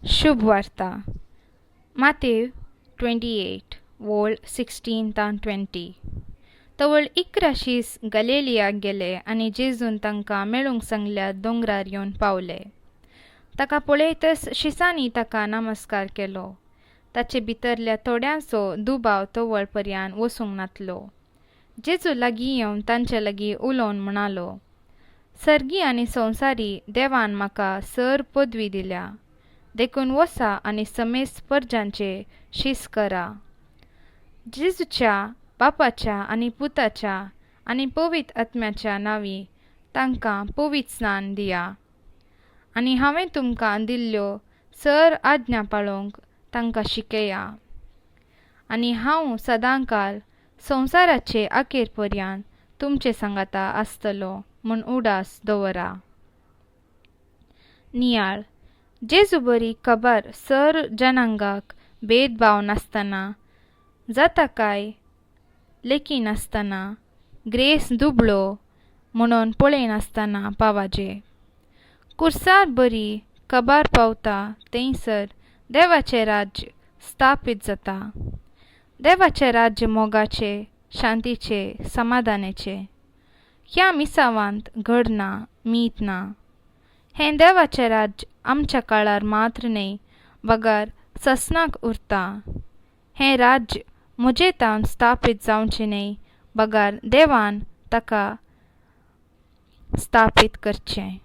शुभ वार्ता मातेव 28 वोळ 16-20 तवळ इकराशीस गलेलियाक गेले आनी जेजून तांकां मेळूंक सांगल्या दोंगरार येवन पावले. ताका पळयतच शिसांनी ताका नमस्कार केलो. ताचे भितरल्या थोड्यांचो दुबाव तवळ पर्यान वसूंक नातलो. जेजू लागीं येवन तांचे लागीं उलोवन म्हणालो, सर्गी आनी संवसारी देवान म्हाका सर पदवी दिल्या. देखून वसा आनी समेस्त परजांचे शीस करा. जेजूच्या बापाच्या आनी पुताच्या आनी पवित्र आत्म्याच्या नांवी तांकां पवित्र स्नान दिया. आनी हांवें तुमकां दिल्ल्यो सर आज्ञा पाळोवंक तांकां शिकया. आनी हांव सदांकाल संवसाराचे अखेर पर्यान तुमचे सांगाता आसतलो म्हूण उडास दवरा. नियाळ जेजू बरी खबर सर जनांगाक भेदभाव नासतना, जाता काय लेकी नासतना, ग्रेस दुबळो म्हणून पळयनासतना पावाजे. कुर्सार बरी खबर पावता थंयसर देवाचें राज्य स्थापीत जाता. देवाचें राज्य मोगाचें, शांतीचें, समाधानाचें. ह्या मिसावांत घडना, मीत ना. हें देवाचें राज्य आमच्या काळार मात्र न्हय, बगार ससनाक उरता. हें राज्य मोजेतावन स्थापीत जावचें न्हय, बगार देवान ताका स्थापीत करचें.